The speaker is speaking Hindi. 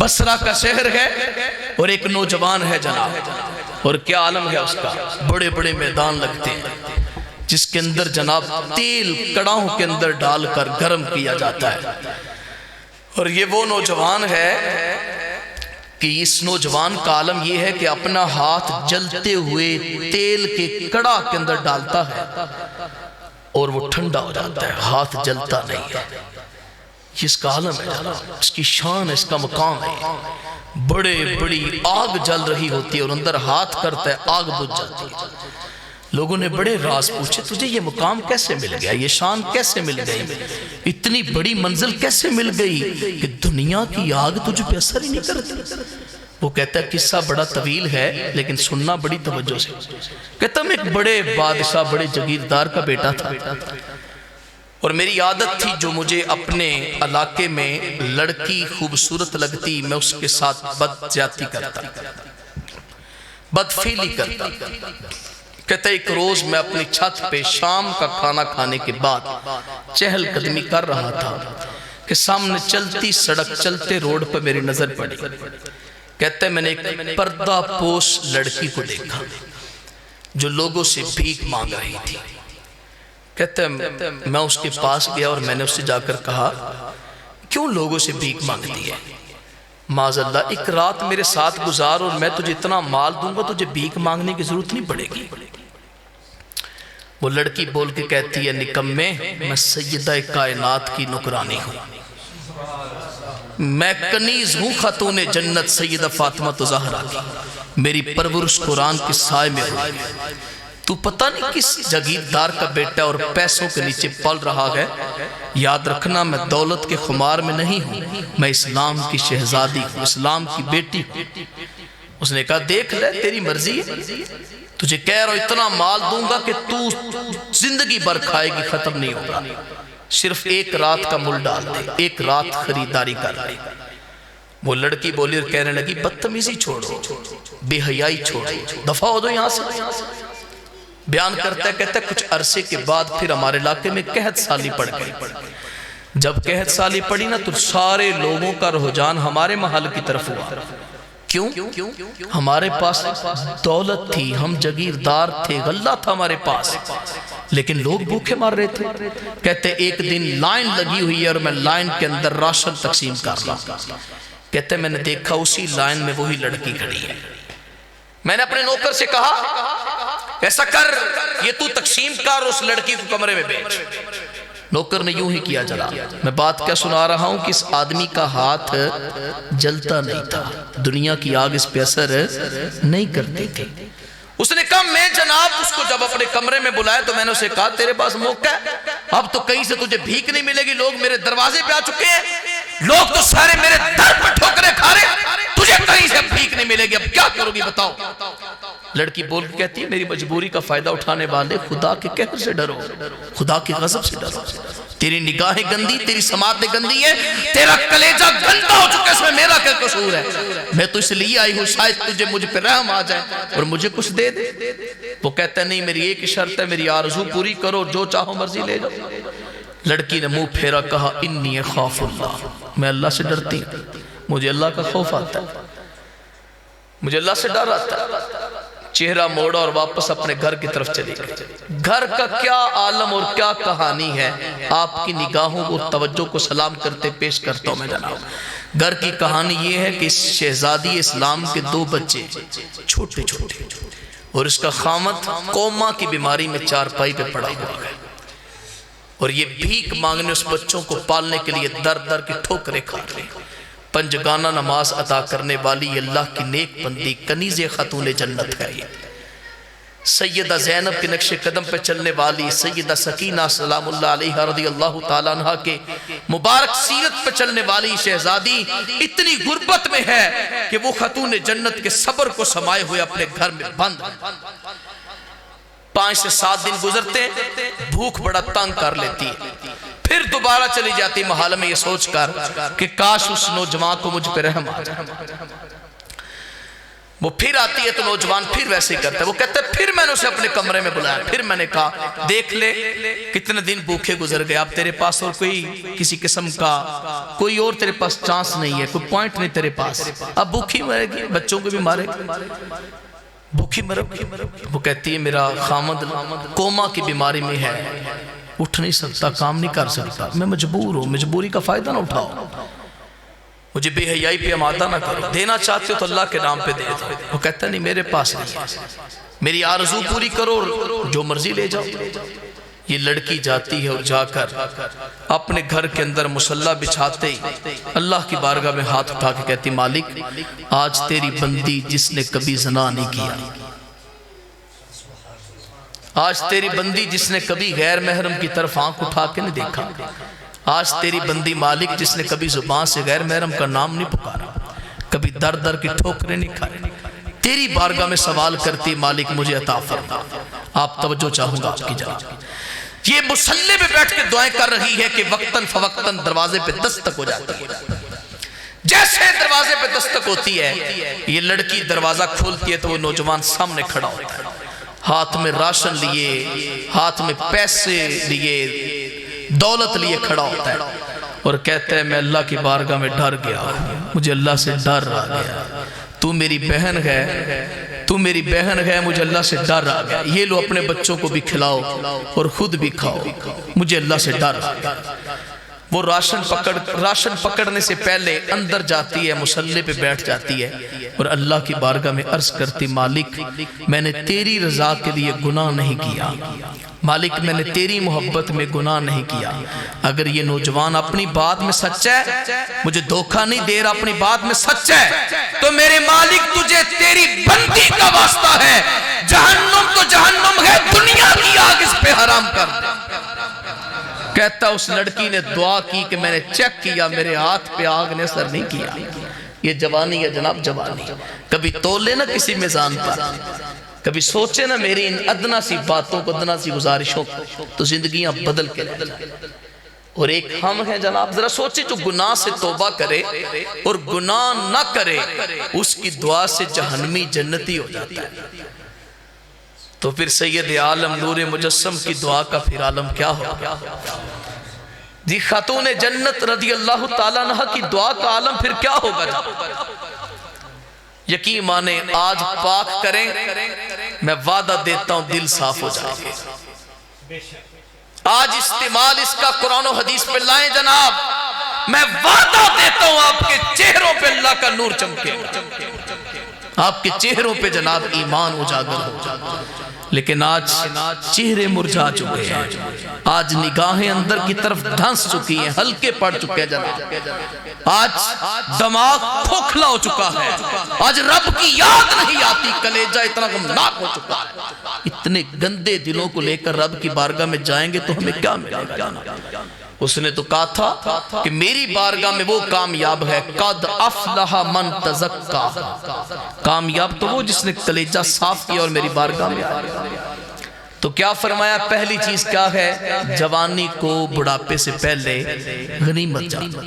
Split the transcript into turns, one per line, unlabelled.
बसरा का शहर है और एक नौजवान है जनाब, और क्या आलम है उसका, बड़े बड़े मैदान लगते हैं जिसके अंदर जनाब तेल कड़ाहों के अंदर डालकर गर्म किया जाता है। और ये वो नौजवान है कि इस नौजवान का आलम यह है कि अपना हाथ जलते हुए तेल के कड़ा के अंदर डालता है और वो ठंडा हो जाता है, हाथ जलता नहीं है। इसका आलम है, इसकी शान है, इसका मकाम है। बड़े बड़ी आग जल रही होती है और अंदर हाथ करता है, आग बुझ जाती है। लोगों ने बड़े राज पूछे, तुझे ये मुकाम कैसे मिल गया, ये शान कैसे मिल गई, इतनी बड़ी मंजिल कैसे मिल गई कि दुनिया की आग तुझ पे असर ही नहीं करती। वो कहता है किस्सा बड़ा तवील है लेकिन सुनना बड़ी तवज्जो से। कहता मैं एक बड़े बादशाह, बड़े जागीरदार का बेटा था और मेरी आदत थी जो मुझे अपने इलाके में लड़की खूबसूरत लगती मैं उसके साथ बदज्याती करता, बदफीली करता। कहते एक रोज मैं अपनी छत पे शाम का खाना खाने के बाद चहलकदमी कर रहा था कि सामने चलती सड़क, चलते रोड पर मेरी नजर पड़ी। कहते मैंने एक पर्दा पोश लड़की को देखा जो लोगों से भीख मांग रही थी। कहते मैं उसके पास गया और मैंने उससे जाकर कहा क्यों लोगों से भीख मांगती है, माज़अल्लाह एक रात मेरे साथ गुजार और मैं तुझे इतना माल दूंगा तुझे भीख मांगने की जरूरत नहीं पड़ेगी। वो लड़की बोल के कहती है निकम्मे मैं सैयदा कायनात की नुकरानी हूँ, मैं कनीज हूँ खातून जन्नत सैयदा फातिमा तो ज़हरा की, मेरी परवरिश कुरान के साए में हुई। तू पता नहीं किस जागीरदार का बेटा और पैसों के नीचे पल रहा है। याद रखना मैं दौलत के खुमार में नहीं हूँ, मैं इस्लाम की शहजादी हूँ, इस्लाम की बेटी। उसने कहा देख ले तेरी मर्जी है, तुझे कह रहा हूं इतना माल दूंगा कि तू जिंदगी भर खाएगी, खत्म नहीं होगा। सिर्फ एक रात का मुल डाल दे, एक रात खरीदारी कर ले। वो लड़की बोली और कहने लगी बदतमीजी छोड़ो, बेहयाई छोड़ो, दफा हो दो यहाँ से। बयान करता है, कहता है कुछ अरसे के बाद फिर हमारे इलाके में कहत साली पड़ गई। जब कहत साली पड़ी ना तो सारे लोगों का रुझान हमारे महल की तरफ हुआ। क्यों? हमारे पास दौलत थी, हम जागीरदार थे, गल्ला था हमारे पास, लेकिन लोग भूखे मर रहे थे। कहते एक दिन लाइन लगी हुई है और मैं लाइन के अंदर राशन तकसीम कर रहा। कहते मैंने देखा उसी लाइन में वही लड़की खड़ी है। मैंने अपने नौकर से कहा ऐसा कर, ये तू तकसीम कर, उस लड़की को कमरे में भेज। नौकर ने यूं ही किया। जरा मैं बात क्या सुना रहा हूं कि इस आदमी का हाथ जलता नहीं था, दुनिया की आग इस पे असर नहीं करती थी। उसने कहा मैं जनाब उसको जब अपने कमरे में बुलाया तो मैंने उसे कहा तेरे पास मौका है, अब तो कहीं से तुझे भीख नहीं मिलेगी, लोग मेरे दरवाजे पे आ चुके हैं, लोग तो सारे मेरे दर पर ठोकरे खा रहे, तुझे कहीं से भीख नहीं मिलेगी, अब क्या करोगी बताओ। लड़की बोल के कहती है मेरी मजबूरी का फायदा उठाने वाले खुदा के कहर से डरो, खुदा के गजब से डरो। तेरी निगाहें गंदी, तेरी समातें गंदी है, तेरा कलेजा गंदा हो चुका है, इसमें मेरा क्या कसूर है। मैं तो इसलिए आई हूँ शायद तुझे मुझ पे रहम आ जाए और मुझे कुछ दे दे। वो कहता है नहीं मेरी एक शर्त है, मेरी आरज़ू पूरी करो, जो चाहो मर्जी ले जाओ। लड़की ने मुंह फेरा, कहा इन्नी खौफुल्लाह, मैं अल्लाह से डरती हूँ, मुझे अल्लाह का खौफ आता है, मुझे अल्लाह से डर आता है। चेहरा मोड़ा और वापस अपने घर की तरफ चली गई। घर का क्या आलम और क्या कहानी है आपकी निगाहों को तवज्जो को सलाम करते पेश करता हूं मैं जनाब। घर की कहानी ये है कि शहजादी इस्लाम के 2 बच्चे छोटे छोटे और इसका खामत कोमा की बीमारी में चारपाई पे पड़ा हुआ है और ये भीख मांगने उस बच्चों को पालने के लिए दर दर की ठोकरें खा रहे। पंजगाना नमाज अदा करने वाली अल्लाह की नेक बंदी कनीज़े खातून जन्नत है। ये सैयदा ज़ैनब के नक्शे कदम पे चलने वाली सैयदा सकीना सलामुल्लाह अलैहा रज़ियल्लाहु ताला अन्हा के मुबारक सीरत पे चलने वाली शहजादी इतनी गुर्बत में है कि वो खातून जन्नत के सब्र को समाये हुए अपने घर में बंद। 5 से 7 दिन गुजरते, भूख बड़ा तंग कर लेती है, फिर दोबारा चली जाती महल में ये सोचकर कि काश उस नौजवान को मुझ पे रहम आ जाए। वो फिर आती है तो नौजवान फिर वैसे ही करता है। वो कहता है फिर मैंने उसे अपने कमरे में बुलाया, फिर मैंने कहा देख ले कितने दिन भूखे गुजर गए, अब तेरे पास और कोई किसी किस्म का कोई और तेरे पास चांस नहीं है, कोई पॉइंट नहीं तेरे पास, अब भूखी मरेगी, बच्चों को भी मारेगी, भूखी मरेगी। वो कहती है मेरा खामद कोमा की बीमारी में है, उठ नहीं सकता, काम नहीं कर सकता, मैं मजबूर हूँ, मजबूरी का फायदा ना उठाओ, मुझे बेहयाई पे आमादा ना करो, देना चाहते हो तो अल्लाह के नाम पे दे दो। वो कहता नहीं मेरे पास नहीं, मेरी आरज़ू पूरी करो, जो मर्जी ले जाओ। ये लड़की जाती है और जाकर अपने घर के अंदर मुसल्ला बिछाते ही अल्लाह की बारगाह में हाथ उठा के कहती मालिक आज तेरी बंदी जिसने कभी ज़ना नहीं किया, आज तेरी बंदी जिसने कभी गैर महरम की तरफ आंख उठा के नहीं देखा, आज तेरी बंदी मालिक जिसने कभी जुबान से गैर महरम का नाम नहीं पुकारा, कभी दर दर की ठोकरें नहीं खाई, तेरी बारगाह में सवाल करती मालिक मुझे अता फरमा। आप तवज्जो चाहूंगा आपकी जनाब, ये मुसल्ले पे बैठ के दुआएं कर रही है कि वक्तन फवक्तन दरवाजे पे दस्तक हो जाती है। जैसे दरवाजे पे दस्तक होती है, ये लड़की दरवाजा खोलती है तो वो नौजवान सामने खड़ा होता है, हाथ में राशन लिए, हाथ में पैसे लिए, दौलत लिए खड़ा होता है और कहता है मैं अल्लाह की बारगाह में डर गया, मुझे अल्लाह से डर आ गया, तू मेरी बहन है, तू मेरी बहन है, मुझे अल्लाह से डर आ गया, ये लो अपने बच्चों को भी खिलाओ और खुद भी खाओ, मुझे अल्लाह से डर आ गया। वो राशन पकड़ने से पहले अंदर जाती है, मुसल्ले पे बैठ जाती है और अल्लाह की बारगाह में अर्ज करती मालिक मैंने तेरी रजा के लिए गुनाह नहीं किया, मालिक मैंने तेरी मोहब्बत में गुनाह नहीं किया, अगर ये नौजवान अपनी बात में सच्चा है, मुझे धोखा नहीं दे रहा, अपनी बात में सच्चा है, तो मेरे मालिक तुझे तेरी बंदी का वास्ता है, जहन्नुम तो जहन्नुम है, दुनिया की आग इस पे हराम कर दे। कहता उस लड़की ने दुआ की कि मैंने चेक किया, मेरे हाथ पे आग ने असर नहीं किया। ये जवानी है जनाब, जवानी। कभी तोले ना किसी मिजान पर, कभी सोचे ना मेरी इन अदना सी बातों को, अदना सी गुजारिशों को, तो जिंदगियां बदल के रह जाए। और एक हम है जनाब, जरा सोचे जो गुनाह से तौबा करे और गुनाह ना करे, उसकी दुआ से जहन्नमी जन्नती हो जाता है। तो फिर सैयद आलम नूर मुजस्सम की दुआ का फिर आलम क्या हो जी, खातून जन्नत रदी अल्लाह ताला अन्हा की दुआ का आलम फिर क्या होगा। यकीन माने आज पाक करें, मैं वादा देता हूं दिल साफ हो जाएगा। आज इस्तेमाल इसका कुरान और हदीस पे लाएं जनाब, मैं वादा देता हूं आपके चेहरों पे अल्लाह का नूर चमकेगा, आपके चेहरों पे जनाब ईमान उजागर हो। लेकिन आज चेहरे मुरझा चुके हैं, आज निगाहें अंदर की तरफ धंस चुकी हैं, हल्के पड़ चुके हैं जनाब, आज दिमाग खोखला हो चुका है, आज रब की याद नहीं आती, कलेजा इतना गमनाक हो चुका है। इतने गंदे दिलों को लेकर रब की बारगाह में जाएंगे तो हमें क्या मिलेगा। उसने तो कहा था कि मेरी बारगाह में वो कामयाब है, कद अफलहा मन तज़क्का, कामयाब तो वो जिसने कलेजा साफ किया और मेरी बारगाह में आया। तो क्या फरमाया, पहली चीज क्या है, जवानी को बुढ़ापे से पहले गनीमत जानो।